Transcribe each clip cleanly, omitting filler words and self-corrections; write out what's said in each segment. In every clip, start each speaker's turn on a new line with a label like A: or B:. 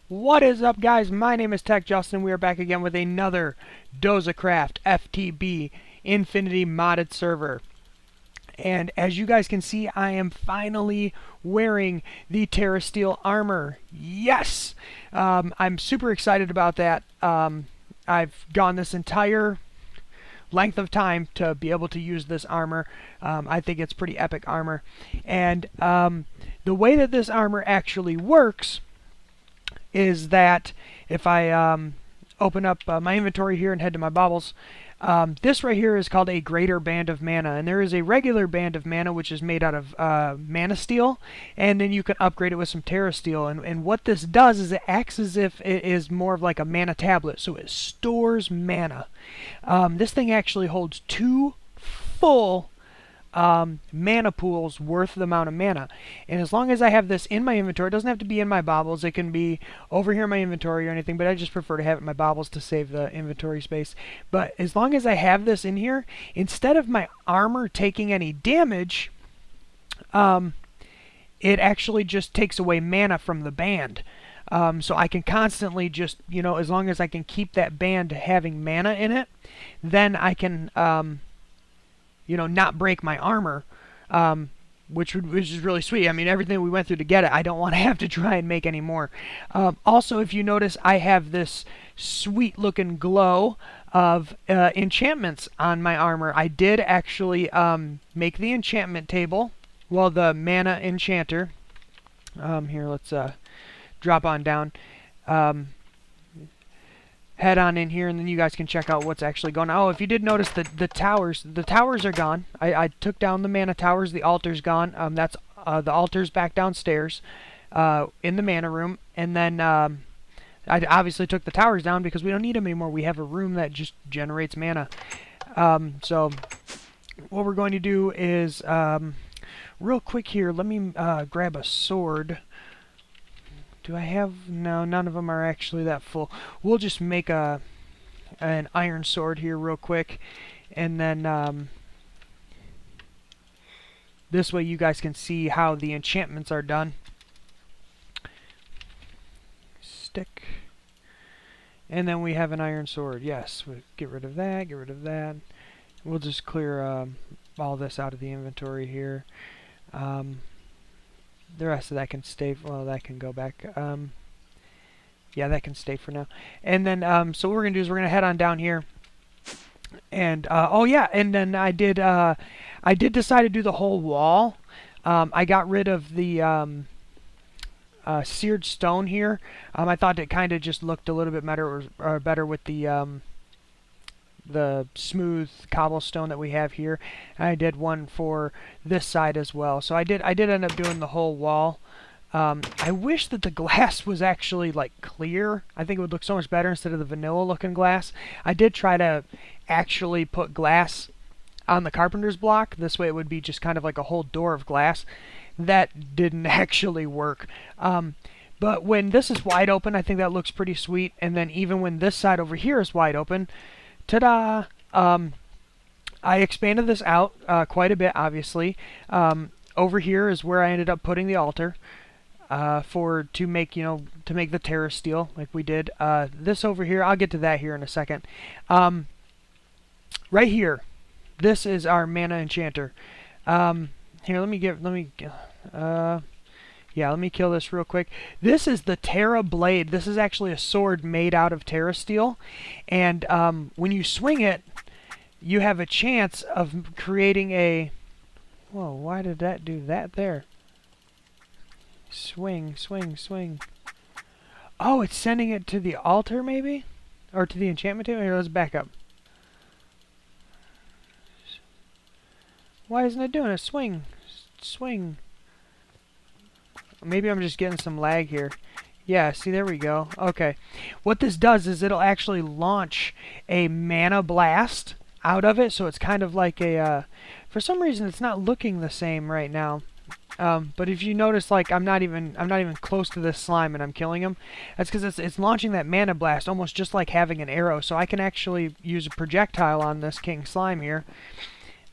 A: What is up, guys? My name is Tech Justin. We are back again with another Doza Craft FTB Infinity modded server. And as you guys can see, I am finally wearing the Terra Steel armor. Yes! I'm super excited about that. I've gone this entire length of time to be able to use this armor. I think it's pretty epic armor. And the way that this armor actually works is that if I open up my inventory here and head to my baubles, this right here is called a greater band of mana, and there is a regular band of mana which is made out of mana steel, and then you can upgrade it with some Terra Steel, and what this does is it acts as if it is more of like a mana tablet, so it stores mana. This thing actually holds 2 full mana pools worth the amount of mana, and as long as I have this in my inventory, it doesn't have to be in my baubles, it can be over here in my inventory or anything, but I just prefer to have it in my baubles to save the inventory space. But as long as I have this in here, instead of my armor taking any damage, it actually just takes away mana from the band. So I can constantly just, as long as I can keep that band having mana in it, then I can not break my armor, which is really sweet. I mean, everything we went through to get it, I don't want to have to try and make any more. Also, if you notice, I have this sweet looking glow of enchantments on my armor. I did actually make the enchantment table, well, the mana enchanter. Here, let's drop on down. Head on in here, and then you guys can check out what's actually going on. Oh, if you did notice, the towers are gone. I took down the mana towers. The altar's gone. That's the altar's back downstairs in the mana room. And then I obviously took the towers down because we don't need them anymore. We have a room that just generates mana. So what we're going to do is real quick here. Let me grab a sword. Do I have... No, none of them are actually that full. We'll just make an iron sword here real quick. And then this way you guys can see how the enchantments are done. Stick. And then we have an iron sword. Yes, we'll get rid of that, get rid of that. We'll just clear all this out of the inventory here. The rest of that can stay, well, that can go back. Yeah, that can stay for now. And then, so what we're going to do is we're going to head on down here. And, oh yeah, and then I did decide to do the whole wall. I got rid of the seared stone here. I thought it kind of just looked a little bit better, or better with the smooth cobblestone that we have here. I did one for this side as well. So I did end up doing the whole wall. I wish that the glass was actually like clear. I think it would look so much better instead of the vanilla looking glass. I did try to actually put glass on the carpenter's block. This way it would be just kind of like a whole door of glass. That didn't actually work. But when this is wide open, I think that looks pretty sweet. And then even when this side over here is wide open, ta-da! I expanded this out quite a bit, obviously. Over here is where I ended up putting the altar to make the Terra Steel like we did. This over here, I'll get to that here in a second. Right here, this is our mana enchanter. Here, let me kill this real quick. This is the Terra Blade. This is actually a sword made out of Terra Steel. And when you swing it, you have a chance of creating a... Whoa, why did that do that there? Swing, swing, swing. Oh, it's sending it to the altar, maybe? Or to the enchantment table? Here, let's back up. Why isn't it doing it? Swing. Swing. Maybe I'm just getting some lag here. Yeah, see, there we go. Okay. What this does is it'll actually launch a mana blast out of it, so it's kind of like a... for some reason, it's not looking the same right now. But if you notice, like, I'm not even close to this slime and I'm killing him, that's because it's launching that mana blast almost just like having an arrow. So I can actually use a projectile on this king slime here.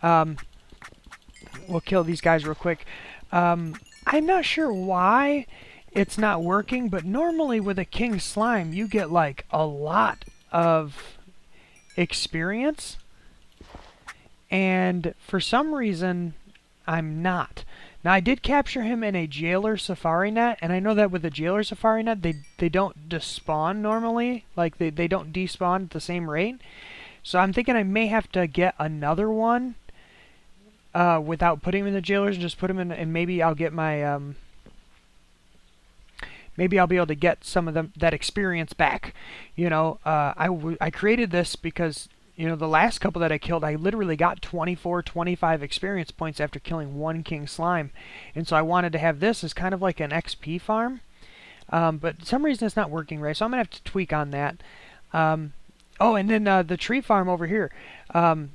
A: We'll kill these guys real quick. I'm not sure why it's not working, but normally with a king slime, you get like a lot of experience. And for some reason, I'm not. Now, I did capture him in a jailer safari net, and I know that with the jailer safari net, they don't despawn normally. Like, they don't despawn at the same rate. So I'm thinking I may have to get another one without putting him in the jailers, and just put him in, and maybe I'll get my... maybe I'll be able to get some of that experience back. You know, I created this because... You know, the last couple that I killed, I literally got 24, 25 experience points after killing one king slime. And so I wanted to have this as kind of like an XP farm. But for some reason it's not working right, so I'm going to have to tweak on that. Oh, and then the tree farm over here. You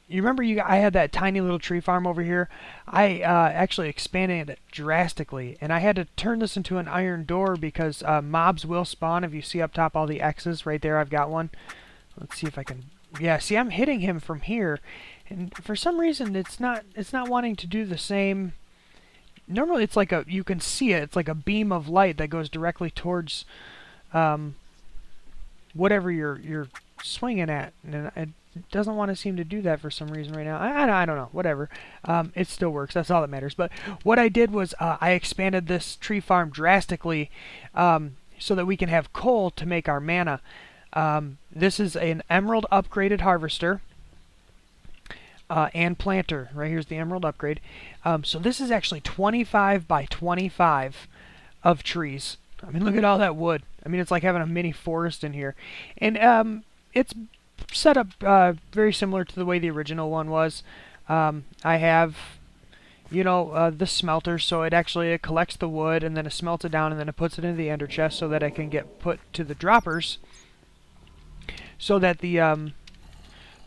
A: remember I had that tiny little tree farm over here? I actually expanded it drastically. And I had to turn this into an iron door because mobs will spawn. If you see up top all the X's right there, I've got one. Let's see if I can... Yeah, see, I'm hitting him from here, and for some reason it's not wanting to do the same. Normally it's like you can see it, it's like a beam of light that goes directly towards whatever you're swinging at, and it doesn't want to seem to do that for some reason right now. I don't know, whatever. It still works, that's all that matters. But what I did was I expanded this tree farm drastically so that we can have coal to make our mana. This is an emerald upgraded harvester and planter. Right here's the emerald upgrade. So this is actually 25 by 25 of trees. I mean, look at all that wood. I mean, it's like having a mini forest in here. And it's set up very similar to the way the original one was. I have, you know, the smelter, so it collects the wood and then it smelts it down and then it puts it into the ender chest so that it can get put to the droppers. So that the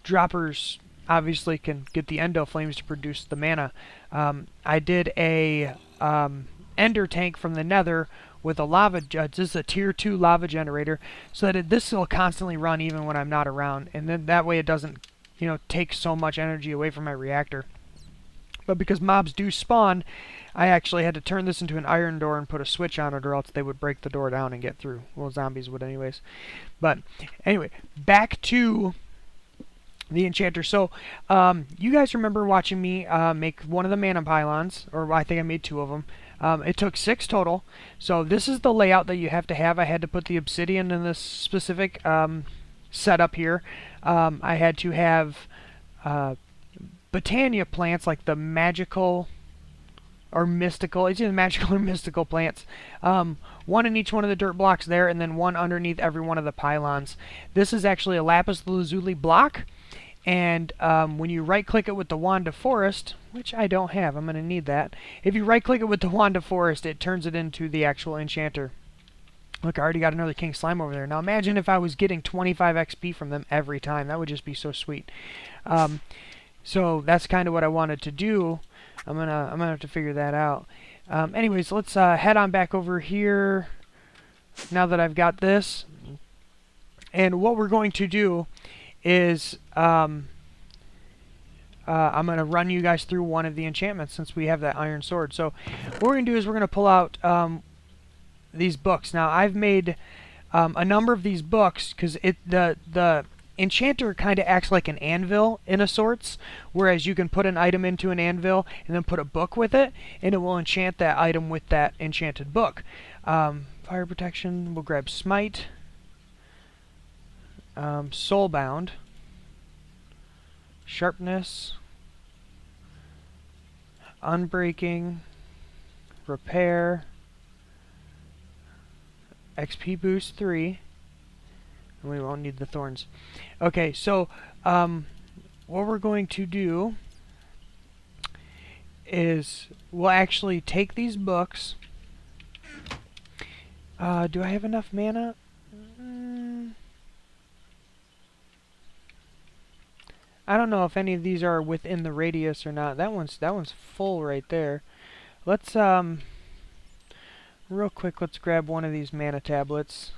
A: droppers obviously can get the endo flames to produce the mana. I did a ender tank from the nether with a lava... this is a tier 2 lava generator, so that this will constantly run even when I'm not around. And then that way it doesn't, you know, take so much energy away from my reactor. But because mobs do spawn, I actually had to turn this into an iron door and put a switch on it, or else they would break the door down and get through. Well, zombies would anyways. But anyway, back to the enchanter. So you guys remember watching me make one of the mana pylons, or I think I made 2 of them. It took 6 total. So this is the layout that you have to have. I had to put the obsidian in this specific setup here. I had to have Botania plants, like the magical or mystical, it's either magical or mystical plants. One in each one of the dirt blocks there, and then one underneath every one of the pylons. This is actually a lapis lazuli block, and when you right click it with the wand of forest, which I don't have, I'm going to need that. If you right click it with the wand of forest, it turns it into the actual enchanter. Look, I already got another king slime over there. Now imagine if I was getting 25 XP from them every time. That would just be so sweet. So that's kind of what I wanted to do. I'm gonna have to figure that out. Anyways, let's head on back over here now that I've got this. And what we're going to do is I'm going to run you guys through one of the enchantments since we have that iron sword. So what we're going to do is we're going to pull out these books. Now I've made a number of these books because the enchanter kind of acts like an anvil in a sorts, whereas you can put an item into an anvil and then put a book with it, and it will enchant that item with that enchanted book. Fire protection, we'll grab smite, soulbound, sharpness, unbreaking, repair, XP boost 3. We won't need the thorns. Okay, so what we're going to do is we'll actually take these books. Do I have enough mana? I don't know if any of these are within the radius or not. That one's full right there. Let's real quick, let's grab one of these mana tablets,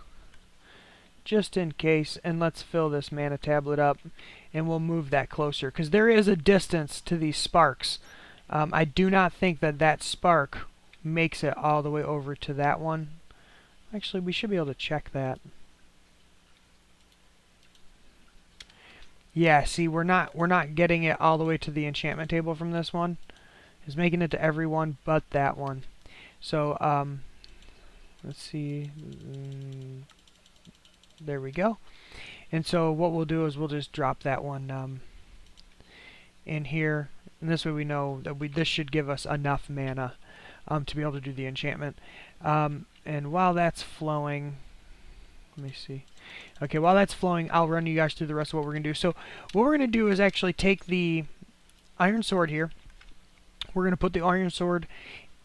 A: just in case, and let's fill this mana tablet up, and we'll move that closer, because there is a distance to these sparks. I do not think that spark makes it all the way over to that one. Actually, we should be able to check that. Yeah, see, we're not getting it all the way to the enchantment table from this one. It's making it to every one but that one. So, let's see. There we go. And so what we'll do is we'll just drop that one in here. And this way we know that this should give us enough mana to be able to do the enchantment. And while that's flowing, let me see. Okay, while that's flowing, I'll run you guys through the rest of what we're going to do. So what we're going to do is actually take the iron sword here. We're going to put the iron sword,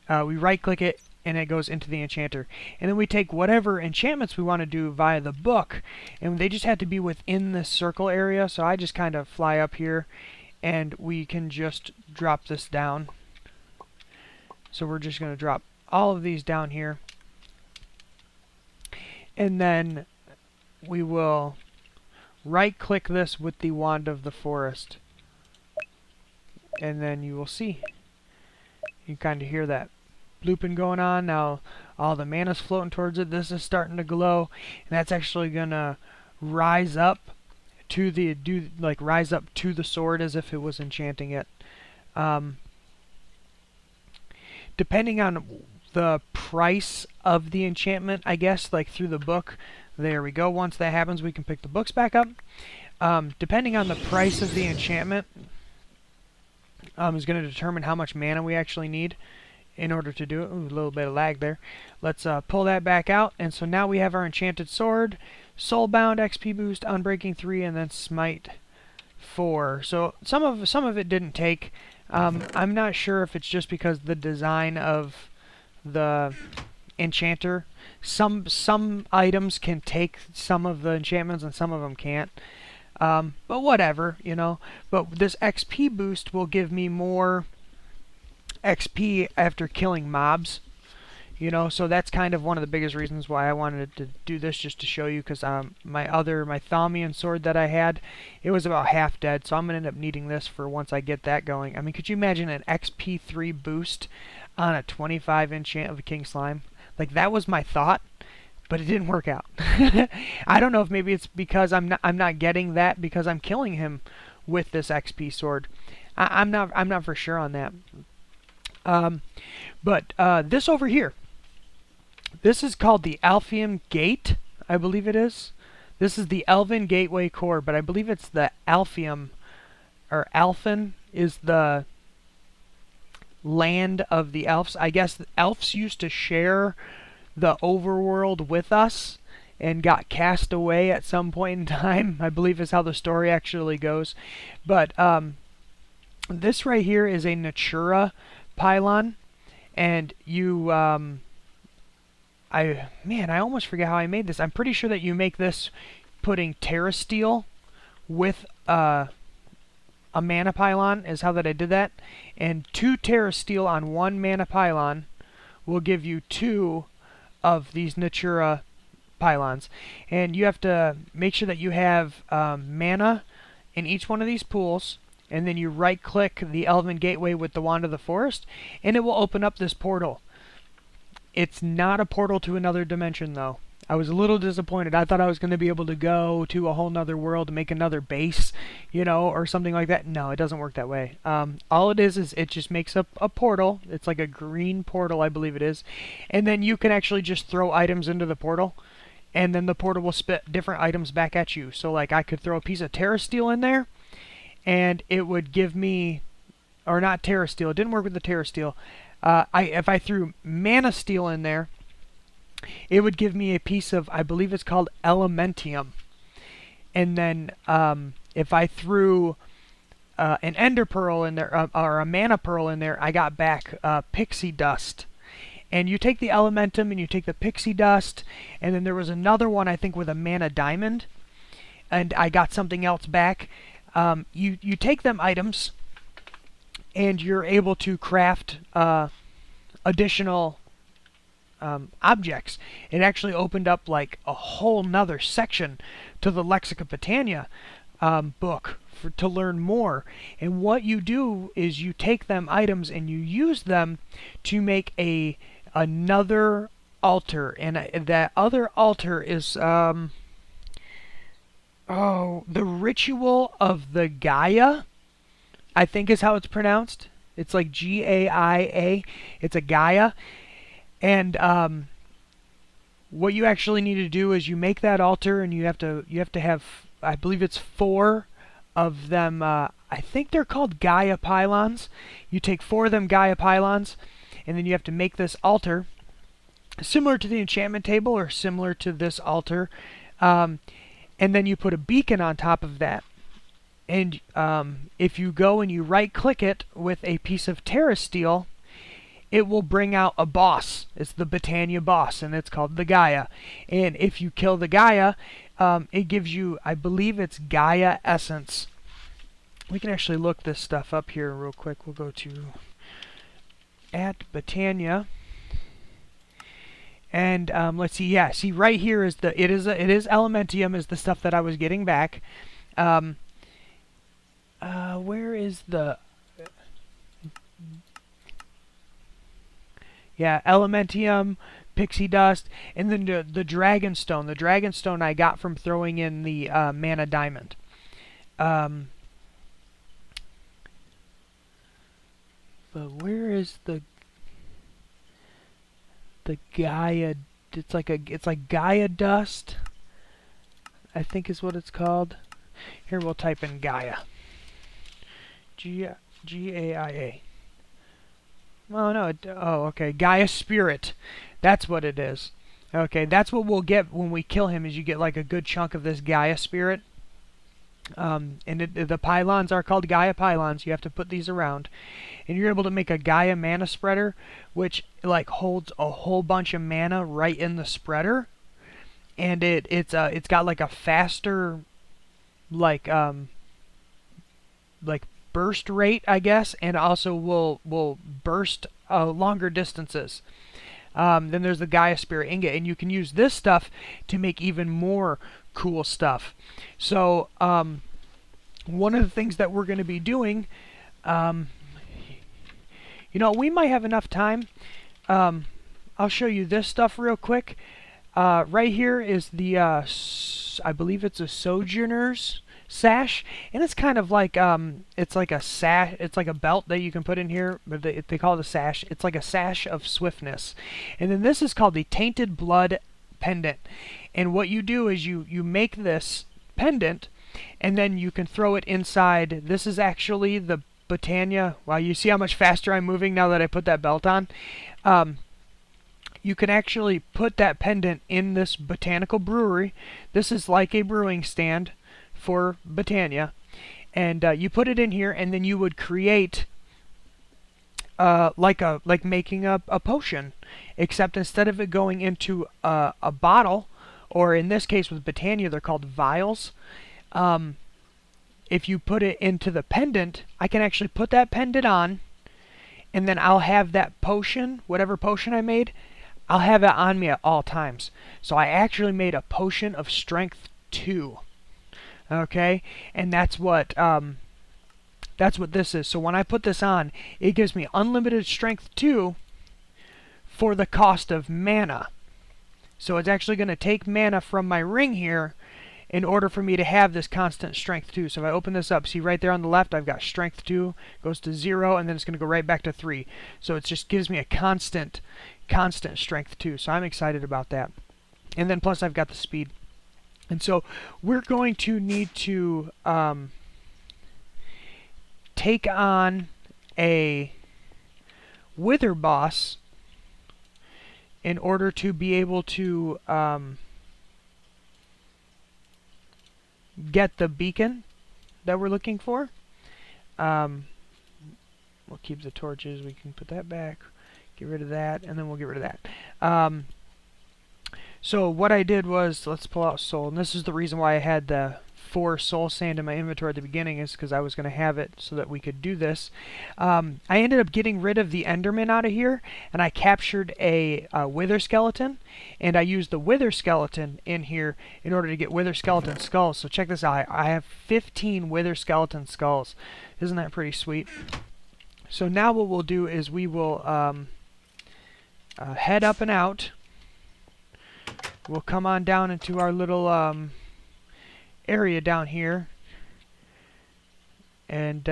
A: we right-click it, and it goes into the enchanter. And then we take whatever enchantments we want to do via the book, and they just have to be within this circle area. So I just kind of fly up here, and we can just drop this down. So we're just going to drop all of these down here. And then we will right-click this with the Wand of the Forest. And then you will see. You kind of hear that blooping going on. Now all the mana's floating towards it. This is starting to glow. And that's actually going to rise up to the rise up to the sword as if it was enchanting it. Depending on the price of the enchantment, I guess, like through the book. There we go. Once that happens, we can pick the books back up. Depending on the price of the enchantment, is going to determine how much mana we actually need in order to do it. Ooh, a little bit of lag there. Let's pull that back out. And so now we have our enchanted sword, Soulbound, XP boost, Unbreaking 3, and then Smite 4. So some of it didn't take. I'm not sure if it's just because the design of the enchanter. Some items can take some of the enchantments and some of them can't. But whatever, you know. But this XP boost will give me more XP after killing mobs. You know, so that's kind of one of the biggest reasons why I wanted to do this, just to show you, because my Thaumian sword that I had, it was about half dead, so I'm going to end up needing this for once I get that going. I mean, could you imagine an XP 3 boost on a 25 enchant of a King Slime? Like, that was my thought, but it didn't work out. I don't know if maybe it's because I'm not getting that because I'm killing him with this XP sword. I'm not for sure on that. But this over here, this is called the Elven Gate, I believe it is. This is the Elven Gate Way core, but I believe it's the Alfium, or Alphen is the land of the elves. I guess the elves used to share the overworld with us and got cast away at some point in time, I believe is how the story actually goes. But this right here is a Natura pylon, and you I almost forget how I made this. I'm pretty sure that you make this putting Terra Steel with a mana pylon is how that I did that. And 2 Terra Steel on 1 mana pylon will give you 2 of these Natura pylons. And you have to make sure that you have mana in each one of these pools. And then you right-click the Elven Gateway with the Wand of the Forest, and it will open up this portal. It's not a portal to another dimension, though. I was a little disappointed. I thought I was going to be able to go to a whole nother world and make another base, you know, or something like that. No, it doesn't work that way. All it is it just makes up a portal. It's like a green portal, I believe it is. And then you can actually just throw items into the portal, and then the portal will spit different items back at you. So, like, I could throw a piece of Terra Steel in there, and it would give me, or not Terra Steel, it didn't work with the Terra Steel. If I threw Mana Steel in there, it would give me a piece of, I believe it's called Elementium. And then if I threw an Ender Pearl in there, or a Mana Pearl in there, I got back Pixie Dust. And you take the Elementum and you take the Pixie Dust, and then there was another one, I think, with a Mana Diamond, and I got something else back. You take them items, and you're able to craft additional objects. It actually opened up like a whole nother section to the Lexica Britannia book to learn more. And what you do is you take them items and you use them to make another altar, and that other altar is the ritual of the Gaia, I think is how it's pronounced. It's like Gaia. It's a Gaia. And what you actually need to do is you make that altar, and you have to have, I believe it's 4 of them. I think they're called Gaia pylons. You take 4 of them Gaia pylons, and then you have to make this altar similar to the enchantment table, or similar to this altar. And then you put a beacon on top of that. And if you go and you right click it with a piece of Terra Steel, it will bring out a boss. It's the Britannia boss, and it's called the Gaia. And if you kill the Gaia, it gives you, I believe it's Gaia Essence. We can actually look this stuff up here real quick. We'll go to @Britannia. And let's see. Yeah, see right here is it is Elementium is the stuff that I was getting back. Where is the? Yeah, Elementium, Pixie Dust, and then the Dragon Stone. The Dragon Stone I got from throwing in the Mana Diamond. But where is the Gaia? It's like Gaia Dust, I think is what it's called. Here we'll type in Gaia. Gaia. Oh no, okay, Gaia Spirit. That's what it is. Okay, that's what we'll get when we kill him, is you get like a good chunk of this Gaia Spirit. And the pylons are called Gaia pylons. You have to put these around. And you're able to make a Gaia mana spreader, which like holds a whole bunch of mana right in the spreader. And it's got like a faster like burst rate, I guess, and also will burst longer distances. Then there's the Gaia Spirit Ingot, and you can use this stuff to make even more cool stuff. So one of the things that we're going to be doing, you know, we might have enough time. I'll show you this stuff real quick. Right here is the I believe it's a Sojourner's sash, and it's kind of like it's like a sash, it's like a belt that you can put in here, but they call it a sash. It's like a sash of swiftness. And then this is called the Tainted Blood pendant. And what you do is you make this pendant, and then you can throw it inside. This is actually the Britannia. Wow, you see how much faster I'm moving now that I put that belt on? You can actually put that pendant in this botanical brewery. This is like a brewing stand for Britannia, and you put it in here, and then you would create like making a potion, except instead of it going into a bottle, or in this case with Britannia they're called vials, if you put it into the pendant, I can actually put that pendant on, and then I'll have that potion, whatever potion I made, I'll have it on me at all times. So I actually made a potion of strength 2. Okay, and that's what this is. So when I put this on, it gives me unlimited strength 2 for the cost of mana. So it's actually going to take mana from my ring here in order for me to have this constant strength 2. So if I open this up, see right there on the left, I've got strength 2, goes to 0, and then it's going to go right back to 3. So it just gives me a constant strength 2. So I'm excited about that. And then plus I've got the speed. And so we're going to need to take on a Wither boss in order to be able to get the beacon that we're looking for. We'll keep the torches. We can put that back. Get rid of that, and then we'll get rid of that. So what I did was, let's pull out soul, and this is the reason why I had the 4 soul sand in my inventory at the beginning is because I was going to have it so that we could do this. I ended up getting rid of the Enderman out of here, and I captured a wither skeleton, and I used the wither skeleton in here in order to get wither skeleton skulls. So check this out. I have 15 wither skeleton skulls. Isn't that pretty sweet? So now what we'll do is we will head up and out. We'll come on down into our little area down here, and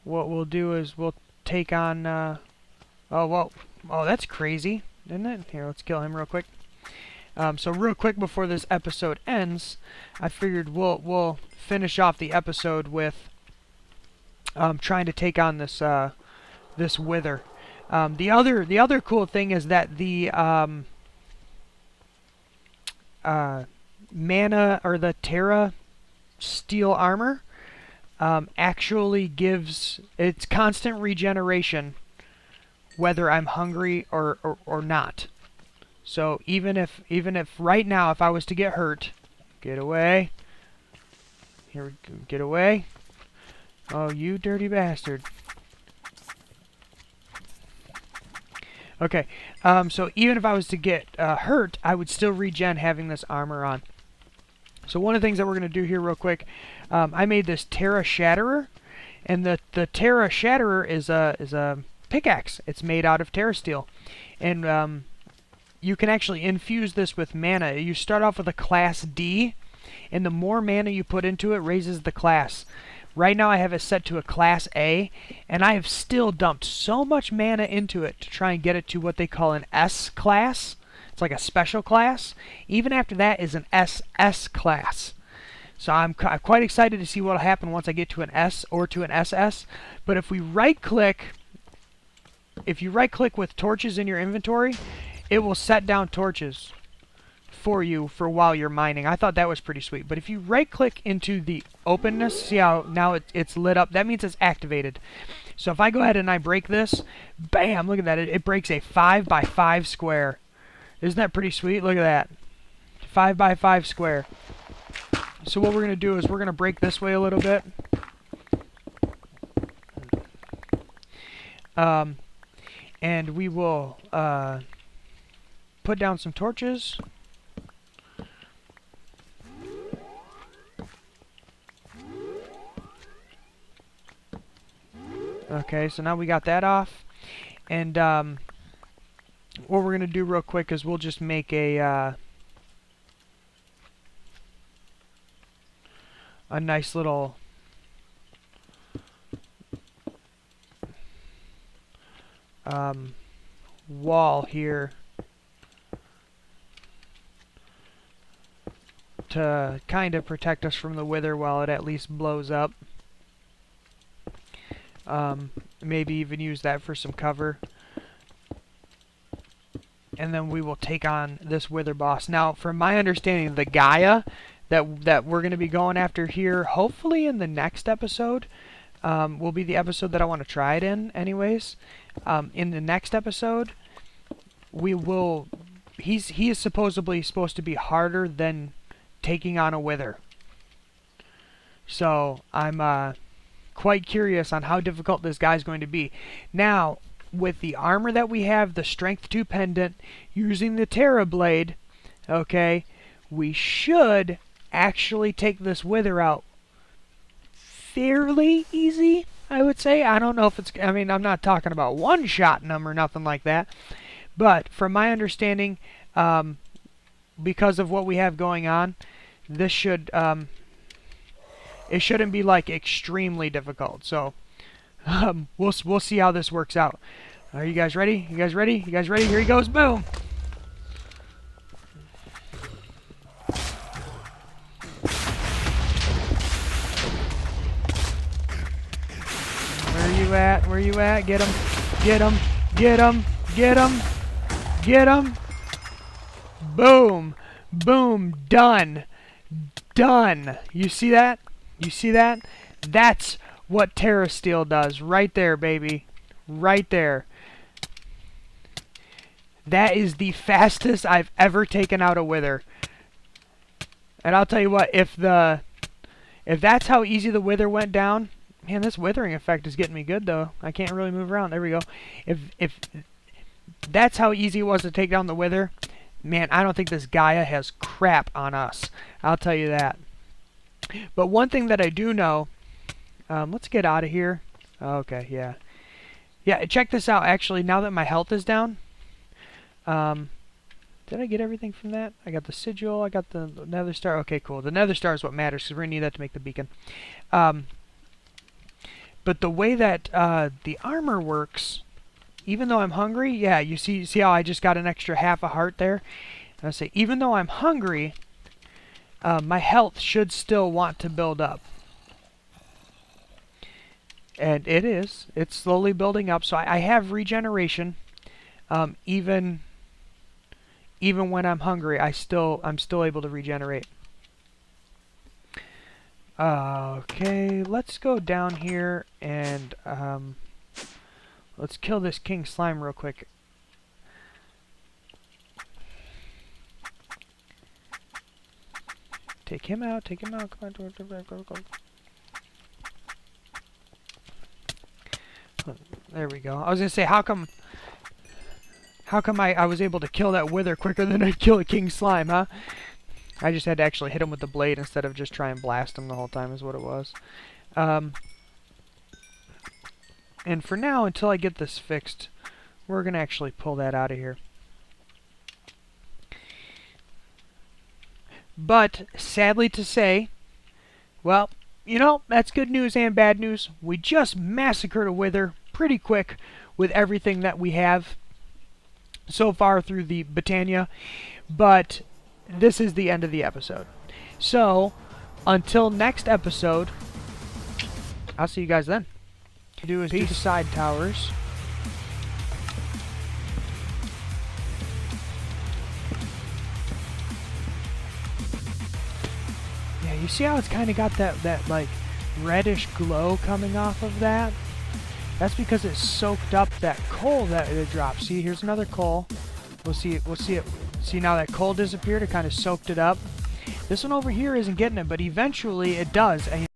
A: what we'll do is we'll take on oh, that's crazy, isn't it? Here, let's kill him real quick. So real quick before this episode ends, I figured we'll finish off the episode with trying to take on this this wither. The other cool thing is that the mana, or the Terra steel armor, actually gives its constant regeneration whether I'm hungry or not. So even if right now, if I was to get hurt, get away. Here we go, get away. Oh, you dirty bastard. Okay, so even if I was to get hurt, I would still regen having this armor on. So one of the things that we're going to do here real quick, I made this Terra Shatterer, and the Terra Shatterer is a pickaxe. It's made out of Terra steel, and you can actually infuse this with mana. You start off with a class D, and the more mana you put into it raises the class. Right now I have it set to a class A, and I have still dumped so much mana into it to try and get it to what they call an S class. It's like a special class. Even after that is an SS class. So I'm quite excited to see what will happen once I get to an S or to an SS. But if you right click with torches in your inventory, it will set down torches for you for while you're mining. I thought that was pretty sweet. But if you right click into the openness, see how now it's lit up? That means it's activated. So if I go ahead and I break this, bam, look at that. It breaks a 5 by 5 square. Isn't that pretty sweet? Look at that. 5 by 5 square. So what we're going to do is we're going to break this way a little bit. And we will put down some torches. Okay, so now we got that off, and what we're going to do real quick is we'll just make a nice little wall here to kind of protect us from the wither while it at least blows up. Maybe even use that for some cover. And then we will take on this wither boss. Now, from my understanding, the Gaia that we're going to be going after here, hopefully in the next episode, will be the episode that I want to try it in anyways. In the next episode, we will... He is supposedly supposed to be harder than taking on a wither. So, I'm... quite curious on how difficult this guy's going to be. Now, with the armor that we have, the Strength 2 pendant, using the Terra Blade, okay, we should actually take this wither out fairly easy, I would say. I don't know if it's... I mean, I'm not talking about one-shotting them or nothing like that. But, from my understanding, because of what we have going on, this should... it shouldn't be like extremely difficult. So we'll see how this works out. Are you guys ready? You guys ready? You guys ready? Here he goes. Boom. Where are you at? Where are you at? Get him. Get him. Get him. Get him. Get him. Boom. Boom. Done. Done. You see that? You see that? That's what Terra Steel does. Right there, baby. Right there. That is the fastest I've ever taken out a wither. And I'll tell you what, if that's how easy the wither went down, man, this withering effect is getting me good though. I can't really move around. There we go. If that's how easy it was to take down the wither, man, I don't think this Gaia has crap on us. I'll tell you that. But one thing that I do know, let's get out of here. Okay, yeah. Yeah, check this out, actually, now that my health is down. Did I get everything from that? I got the sigil, I got the nether star. Okay, cool. The nether star is what matters, because we're going to need that to make the beacon. But the way that the armor works, even though I'm hungry, yeah, you see how I just got an extra half a heart there? And I say, even though I'm hungry, my health should still want to build up. And it is. It's slowly building up. So I have regeneration. Even when I'm hungry, I'm still able to regenerate. Okay, let's go down here and let's kill this king slime real quick. Take him out, come on, go. There we go. I was gonna say, how come I was able to kill that wither quicker than I'd kill a king slime, huh? I just had to actually hit him with the blade instead of just try and blast him the whole time is what it was. And for now, until I get this fixed, we're gonna actually pull that out of here. But, sadly to say, well, you know, that's good news and bad news. We just massacred a wither pretty quick with everything that we have so far through the Britannia. But this is the end of the episode. So, until next episode, I'll see you guys then. What you do is do the side towers. Yeah, you see how it's kind of got that like reddish glow coming off of that? That's because it soaked up that coal that it dropped. See, here's another coal. We'll see it. See, now that coal disappeared, it kind of soaked it up. This one over here isn't getting it, but eventually it does. And